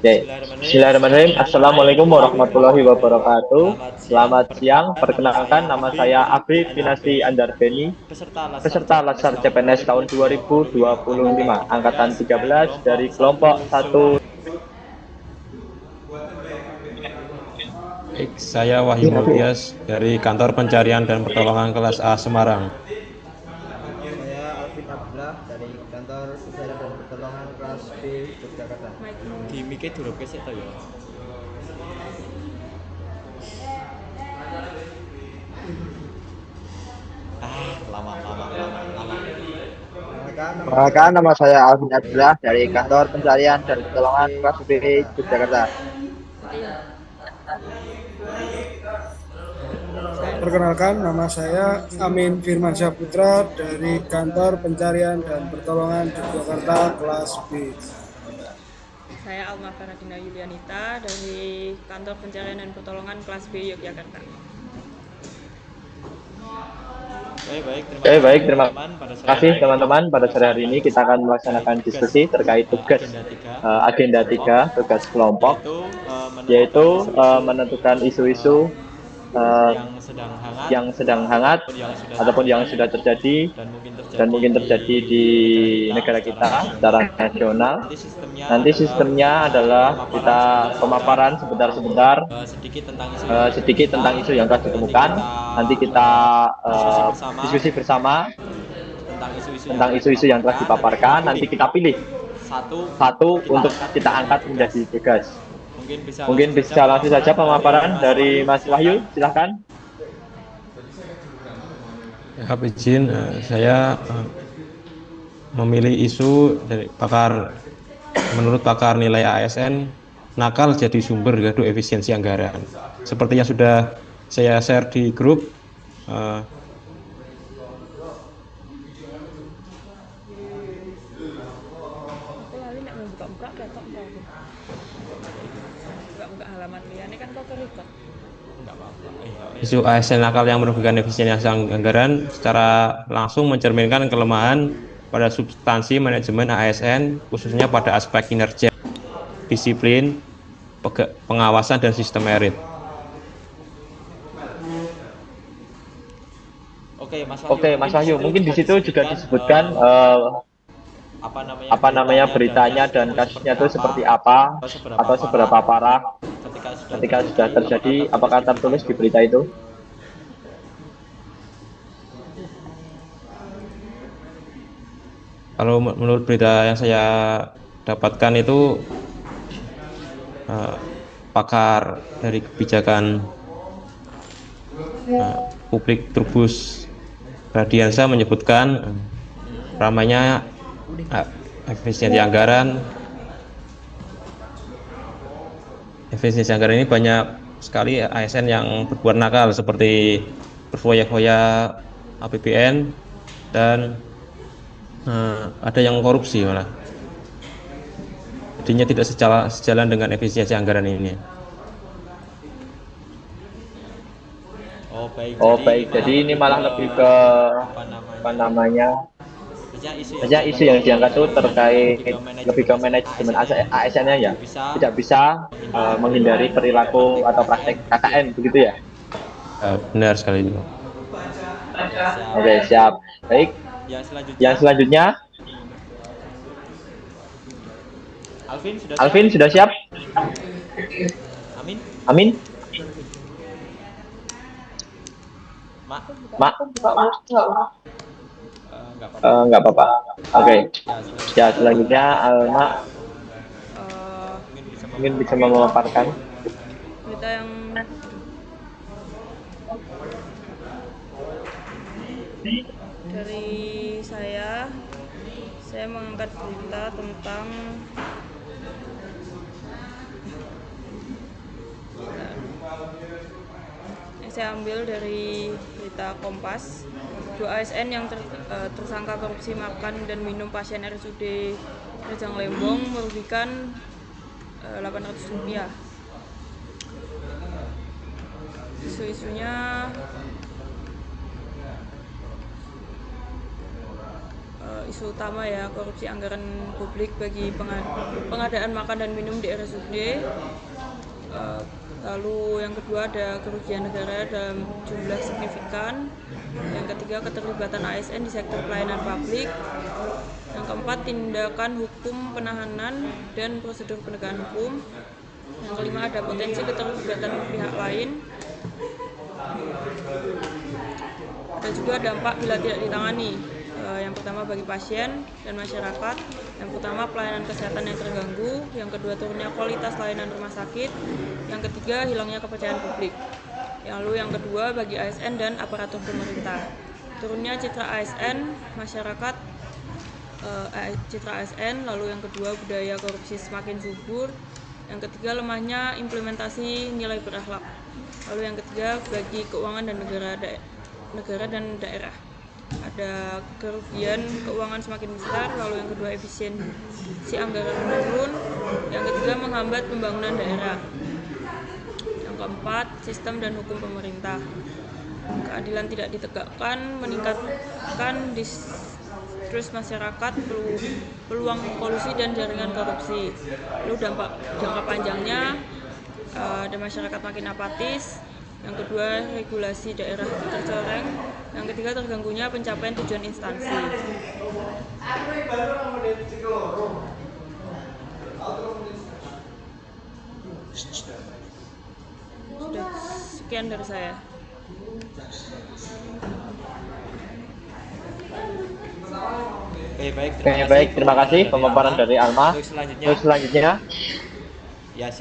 Oke, Bismillahirrahmanirrahim. Bismillahirrahmanirrahim. Assalamualaikum Assalamualaikum warahmatullahi warahmatullahi wabarakatuh. wabarakatuh. Selamat siang. Selamat siang. Perkenalkan nama Perkenalkan, saya nama Afif saya Binasti Afif Pinasti Andarbeni, Andarbeni, peserta Latsar peserta CPNS Latsar tahun CPNS tahun 2025, angkatan 2025, angkatan 13, 13 kelompok dari satu kelompok Solo. 1. Baik, saya Wahyu Multias dari Kantor Pencarian dan Pertolongan kelas A Semarang. Saya Alvin Abdullah dari Kantor Pencarian dan Pertolongan kelas B Yogyakarta. Di mikir dulu ke situ ya. Lama. Perkenalkan, nama saya Alvin Abdullah dari Kantor Pencarian dan Pertolongan kelas B Yogyakarta. Perkenalkan, nama saya Amin Firmansyah Putra dari Kantor Pencarian dan Pertolongan Yogyakarta kelas B. Saya Alma Faradina Yulianita dari Kantor Pencarian dan Pertolongan kelas B Yogyakarta. Baik, terima kasih teman-teman. Pada sore hari ini kita akan melaksanakan diskusi terkait tugas agenda 3, tugas kelompok, yaitu menentukan isu-isu yang sedang hangat ataupun yang sudah terjadi dan mungkin terjadi di negara kita secara nasional. Nanti sistemnya adalah kita pemaparan sebentar-sebentar sedikit tentang isu yang telah ditemukan. Nanti kita diskusi bersama tentang isu-isu yang telah dipaparkan. Nanti kita pilih satu untuk kita angkat menjadi tugas. Mungkin bisa langsung saja pemaparan dari Mas Wahyu, silahkan. Ya, izin, saya memilih isu dari menurut pakar nilai ASN, nakal jadi sumber gaduh efisiensi anggaran. Seperti yang sudah saya share di grup, Halaman liane kan kok record. isu ASN nakal yang merugikan efisiensi anggaran secara langsung mencerminkan kelemahan pada substansi manajemen ASN, khususnya pada aspek kinerja, disiplin, pengawasan, dan sistem merit. Oke, Mas Wahyu, mungkin di situ juga disebutkan apa namanya beritanya dan kasusnya itu seperti apa atau seberapa parah ketika sudah terjadi, apakah tertulis di berita itu? Kalau menurut berita yang saya dapatkan itu, pakar dari kebijakan publik Trubus Radiansa menyebutkan ramainya efisiensi anggaran ini banyak sekali ASN yang berbuat nakal, seperti berfoya-foya APBN dan ada yang korupsi malah. Jadinya tidak sejalan dengan efisiensi anggaran ini. Oh baik, jadi ini malah lebih ke apa namanya saja isu yang diangkat itu terkait lebih ke manajemen ASN-nya ya, tidak bisa menghindari perilaku atau praktek KKN begitu ya. Benar sekali itu. Oke, siap. Baik, yang selanjutnya Alvin sudah siap? Amin. Mak, nggak apa-apa. Oke. Ya, selanjutnya Alma mungkin bisa memaparkan. Berita yang dari saya mengangkat berita tentang yang saya ambil dari berita Kompas. 2 ASN yang tersangka korupsi makan dan minum pasien RSUD Rejang Lembong merugikan Rp800. Isu-isunya isu utama ya, korupsi anggaran publik bagi pengadaan makan dan minum di RSUD. Lalu yang kedua ada kerugian negara dalam jumlah signifikan. Yang ketiga keterlibatan ASN di sektor pelayanan publik. Yang keempat tindakan hukum penahanan dan prosedur penegakan hukum. Yang kelima ada potensi keterlibatan pihak lain. Ada juga dampak bila tidak ditangani. Yang pertama bagi pasien dan masyarakat. Yang pertama pelayanan kesehatan yang terganggu. Yang kedua turunnya kualitas layanan rumah sakit. Yang ketiga hilangnya kepercayaan publik. Lalu yang kedua bagi ASN dan aparatur pemerintah. Turunnya citra ASN masyarakat, citra ASN. Lalu yang kedua budaya korupsi semakin subur. Yang ketiga lemahnya implementasi nilai berakhlak. Lalu yang ketiga bagi keuangan dan negara dan daerah. Ada kerugian keuangan semakin besar. Lalu yang kedua efisiensi anggaran menurun. Yang ketiga menghambat pembangunan daerah. Yang keempat sistem dan hukum pemerintah. Keadilan tidak ditegakkan, meningkatkan distrust masyarakat, peluang kolusi dan jaringan korupsi. Lalu dampak jangka panjangnya ada masyarakat makin apatis. Yang kedua regulasi daerah tercoreng. Yang ketiga terganggunya pencapaian tujuan instansi. Sudah sekian dari saya. Baik, terima kasih pemaparan dari Alma. Terus selanjutnya Ya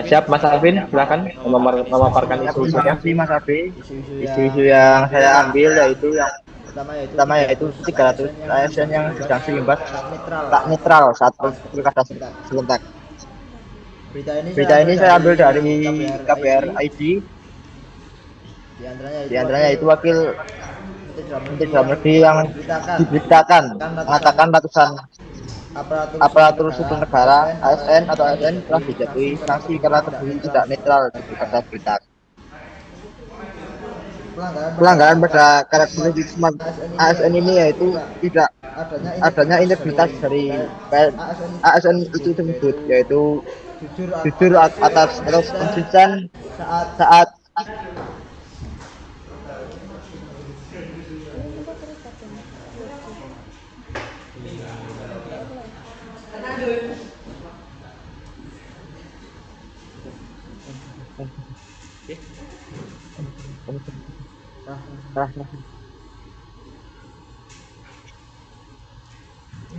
siap Mas Alvin, silakan memaparkan isu-isunya. Terima kasih Mas Abi. Isu-isu yang saya ambil yaitu yang pertama yaitu 300 ASN yang sanksi imbas tak netral saat pilkada serentak. Berita ini saya ambil dari KBR ID. Di antaranya itu wakil Menteri Dalam Negeri yang diberitakan mengatakan ratusan aparatur sipil negara ASN atau ASN telah dijatuhi sanksi karena terbukti tidak netral di pilkada serentak. Pelanggaran pada karakteristik smart ASN ini yaitu tidak adanya integritas dari ASN itu tersebut, yaitu jujur atas atau konsisten saat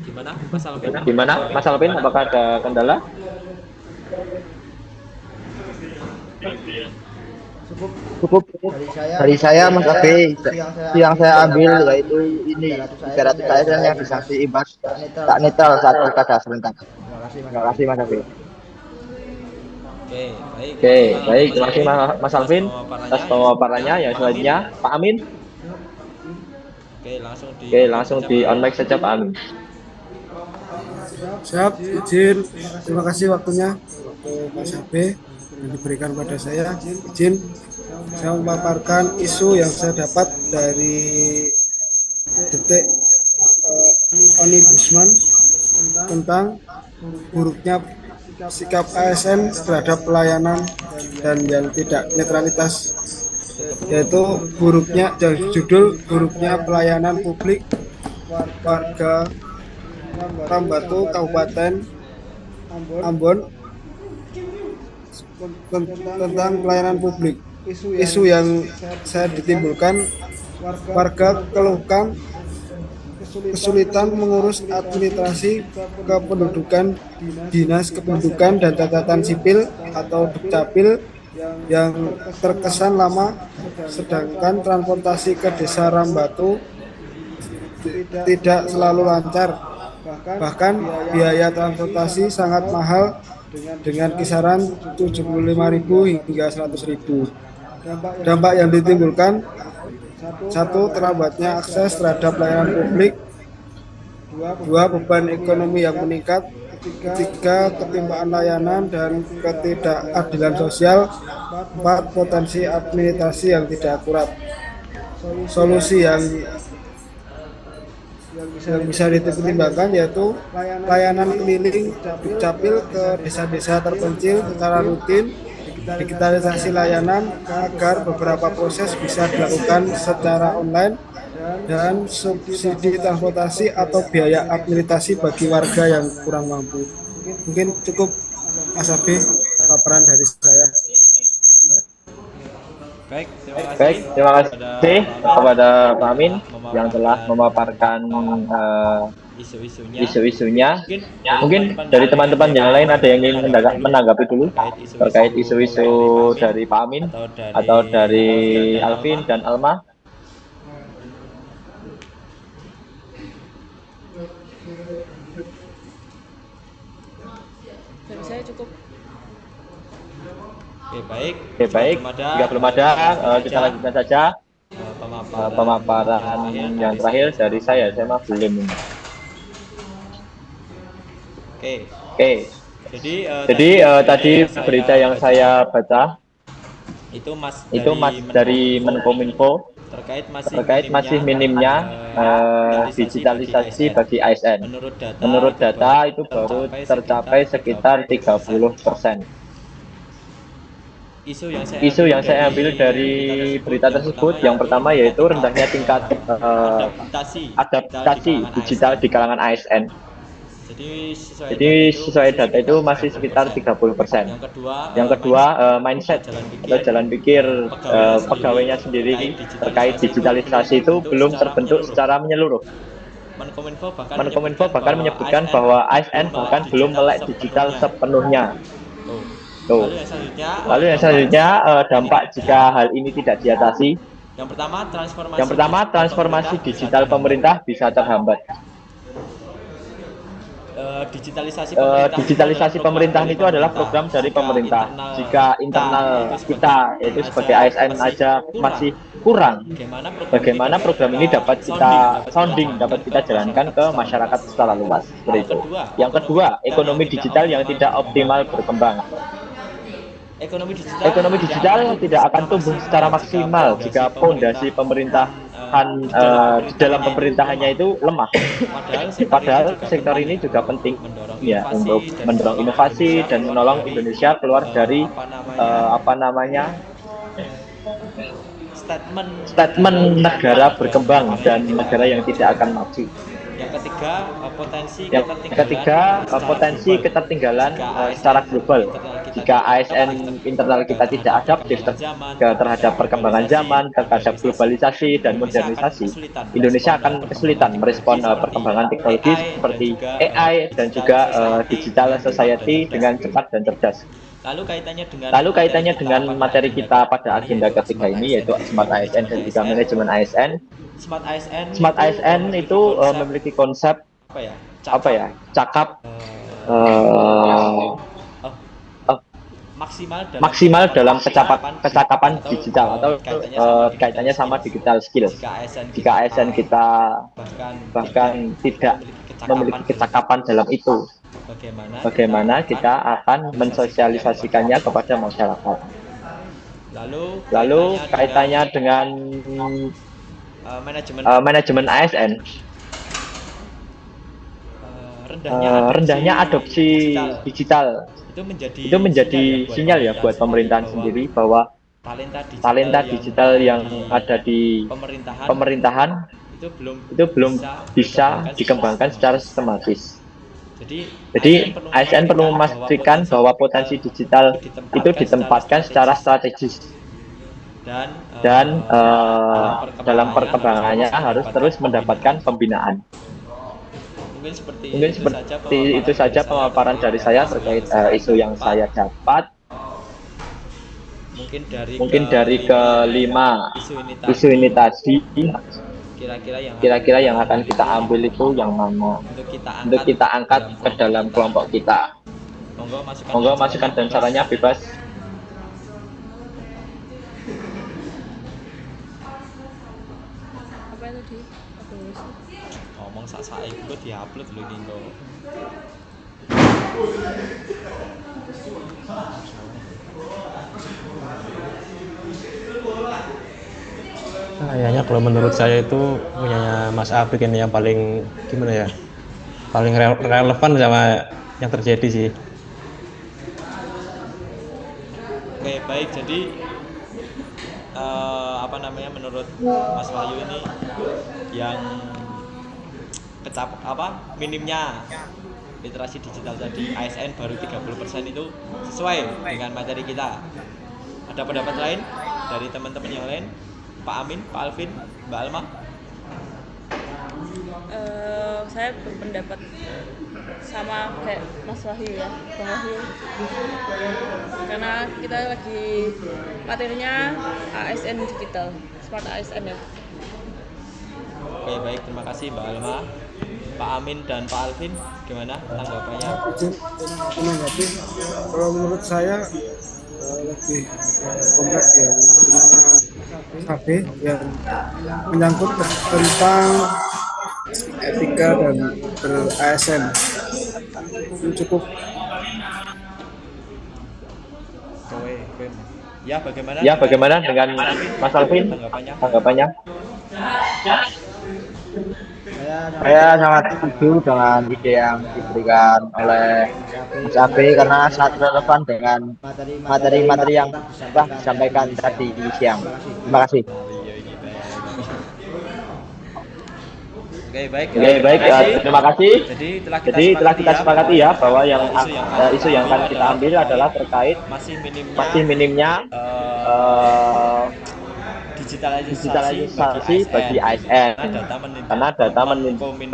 Gimana Mas Alvin? Apakah ada kendala? Cukup dari saya Mas Abi. Yang saya ambil yaitu ini 300 ASN yang disanksi imbas tak netral saat pilkada serentak. Terima kasih Mas Abi. Oke, baik. Terima kasih Mas Alvin atas pemaparannya. Yang selanjutnya Pak Amin. Oke, langsung di on mic saja Pak Amin. Siap, izin. Terima kasih waktunya untuk Mas Abe yang diberikan pada saya. Izin saya memaparkan isu yang saya dapat dari Detik Ombudsman tentang buruknya sikap ASN terhadap pelayanan dan yang tidak netralitas, yaitu judul buruknya pelayanan publik warga Rambatu Kabupaten Ambon tentang pelayanan publik. Isu yang saya ditimbulkan warga keluhkan kesulitan mengurus administrasi kependudukan Dinas Kependudukan dan Catatan Sipil atau Dukcapil yang terkesan lama, sedangkan transportasi ke desa Rambatu tidak selalu lancar. Bahkan biaya transportasi sangat mahal dengan kisaran 75.000 hingga 100.000. Dampak yang ditimbulkan: 1. Terlambatnya akses terhadap pelayanan publik. 2. Beban ekonomi yang meningkat. 3. Ketimpaan layanan dan ketidakadilan sosial. 4. Potensi administrasi yang tidak akurat. Solusi yang yang bisa dipertimbangkan yaitu layanan keliling Dukcapil ke desa-desa terpencil secara rutin, digitalisasi layanan agar beberapa proses bisa dilakukan secara online, dan subsidi transportasi atau biaya administrasi bagi warga yang kurang mampu. Mungkin cukup Mas Abi paparan dari saya. Baik, Baik, terima kasih kepada Pak Amin yang telah memaparkan isu-isunya. isu-isunya. Mungkin dari teman-teman yang lain ada yang ingin menanggapi dulu terkait isu-isu dari Pak Amin atau dari Alvin dan Alma. Dari saya cukup. Oke, baik. Jika belum ada, kita lanjutkan saja pemaparan yang terakhir dari saya. Saya mah belum. Oke. Jadi tadi berita yang saya baca itu Mas dari Menkominfo terkait masih minimnya digitalisasi bagi ASN. Menurut data itu baru tercapai sekitar 30%. Isu yang saya ambil dari berita tersebut yang pertama yaitu rendahnya tingkat adaptasi digital di kalangan ASN. Jadi sesuai data itu masih sekitar 30%. Yang kedua, mindset atau jalan pikir pegawainya sendiri terkait digitalisasi itu belum terbentuk secara menyeluruh. Menkominfo bahkan menyebutkan bahwa ASN bahkan belum melek digital sepenuhnya. Lalu yang selanjutnya, dampak jika hal ini tidak diatasi. Yang pertama, transformasi digital pemerintah bisa terhambat. Digitalisasi pemerintahan itu adalah program dari pemerintah. Jika internal kita, yaitu sebagai ASN aja masih kurang, bagaimana program ini dapat kita jalankan ke masyarakat secara luas. Seperti itu. Yang kedua, ekonomi digital yang tidak optimal berkembang. Ekonomi digital tidak akan tumbuh secara maksimal jika fondasi pemerintahan di dalam pemerintahannya itu lemah. Padahal sektor ini juga penting ya untuk mendorong inovasi dan menolong Indonesia keluar dari statement negara berkembang dan negara yang tidak akan maju. Yang ketiga, potensi ketertinggalan secara global. Jika ASN internal kita tidak adaptif terhadap perkembangan zaman, terhadap globalisasi dan modernisasi, Indonesia akan kesulitan merespon perkembangan teknologi seperti AI dan juga digital society dengan cepat dan cerdas. Lalu kaitannya dengan materi kita pada agenda ketiga ini, yaitu Smart ASN dan juga manajemen ASN. Smart ASN itu memiliki konsep cakap maksimal dalam kecakapan digital atau kaitannya sama digital skills. Jika ASN kita bahkan tidak memiliki kecakapan dalam itu, bagaimana kita akan mensosialisasikannya kepada masyarakat. Lalu kaitannya dengan manajemen ASN, rendahnya adopsi digital itu menjadi sinyal ya buat pemerintahan sendiri bahwa talenta digital yang ada di pemerintahan itu belum bisa dikembangkan secara sistematis. Jadi ASN perlu memastikan bahwa potensi digital itu ditempatkan secara strategis dan dalam perkembangannya harus terus mendapatkan pembinaan. Mungkin seperti itu saja pemaparan dari saya terkait isu yang saya dapat. Mungkin dari kelima isu ini tadi, kira-kira yang akan kita ambil itu yang mana untuk kita angkat ke dalam kelompok kita. Monggo masukan dan sarannya bebas. Apa tadi? Ngomong sak-sak iku diupload lho iki kok. Kayaknya kalau menurut saya itu punyanya Mas Afrik ini yang paling gimana ya? Paling relevan sama yang terjadi sih. Oke, baik. Jadi apa namanya, menurut Mas Wahyu ini yang minimnya literasi digital tadi ASN baru 30% itu sesuai dengan materi kita. Ada pendapat lain dari teman-teman yang lain? Pak Amin, Pak Alvin, Mbak Alma? Saya berpendapat sama kayak Mas Wahyu ya, Bang Wahyu. Karena kita lagi materinya ASN digital, smart ASN ya. Oke, baik, terima kasih Mbak Alma. Pak Amin dan Pak Alvin, gimana tanggapannya? Izin menanggapi, kalau menurut saya lebih kompleks yang KB yang menyangkut tentang etika dan ber-ASN. Ini cukup. Ya, bagaimana? Ya, bagaimana dengan Mas Alvin tanggapannya? Saya sangat setuju dengan ide yang diberikan oleh Mas Abi karena sangat relevan dengan materi-materi yang telah disampaikan tadi siang. Terima kasih. Oke, baik. Terima kasih. Jadi telah kita sepakati ya bahwa yang isu yang akan kita ambil adalah terkait masih minimnya digitalisasi bagi ASN karena data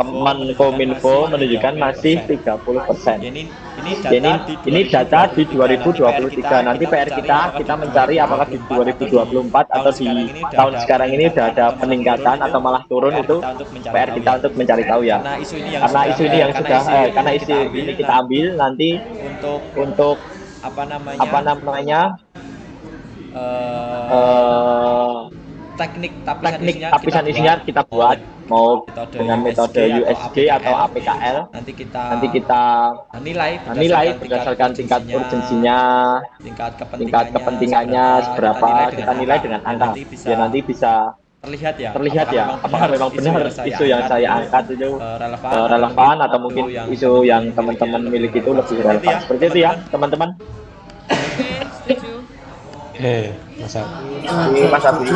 Menkominfo menunjukkan masih 30%. Ini data di 2023. Nanti PR kita mencari apakah di 2024 atau di tahun sekarang ini sudah ada peningkatan atau malah turun, itu PR kita untuk mencari tahu ya. Karena isu ini kita ambil nanti untuk apa namanya teknik tapisan isinya kita buat mau dengan metode USD atau APKL. Nanti kita nilai berdasarkan tingkat urgensinya, tingkat kepentingannya seberapa, kita nilai dengan angka. Ya nanti bisa terlihat ya apakah memang benar isu yang saya angkat itu relevan atau mungkin isu yang teman-teman miliki itu lebih relevan. Seperti itu ya teman-teman. Oke, setuju. Mas Abi.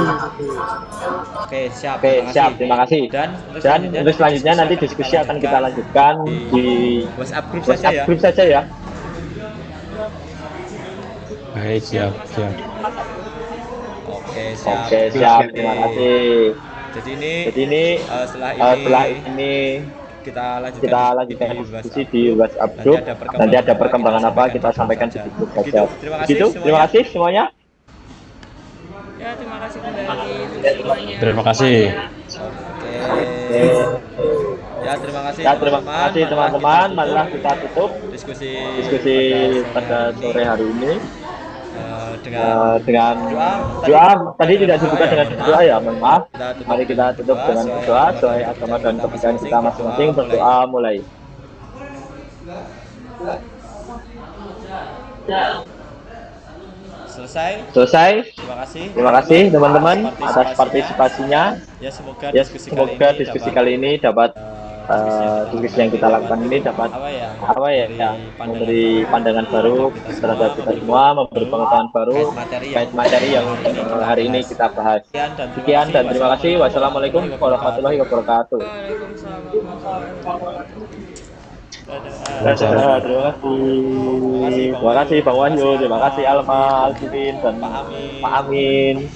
Oke, siap. Terima kasih. Dan untuk selanjutnya nanti diskusi akan kita lanjutkan di WhatsApp group saja ya. Baik, siap. Oke, siap. Terima kasih. Jadi ini setelah ini kita lanjutkan diskusi di WhatsApp group. Nanti ada perkembangan apa kita sampaikan di grup saja. Terima kasih semuanya. Ya, terima kasih kembali semuanya. Terima kasih. Oke. Ya, terima kasih teman-teman. Marilah kita tutup diskusi pada sore hari ini dengan doa. Tadi tidak dibuka dengan doa ya, mohon maaf. Mari kita tutup dengan doa sesuai agama dan kepercayaan kita masing-masing. Berdoa mulai. Selesai. Terima kasih teman-teman atas partisipasinya. Ya, semoga diskusi kali ini dapat diskusi yang kita lakukan ini dapat memberi pandangan baru terhadap kita semua, memberi pengetahuan baru terkait materi yang hari ini kita bahas. Sekian dan terima kasih. Wassalamualaikum warahmatullahi wabarakatuh. Terima kasih Bang Wahyu, terima kasih Alma, Alvin dan Pak Amin.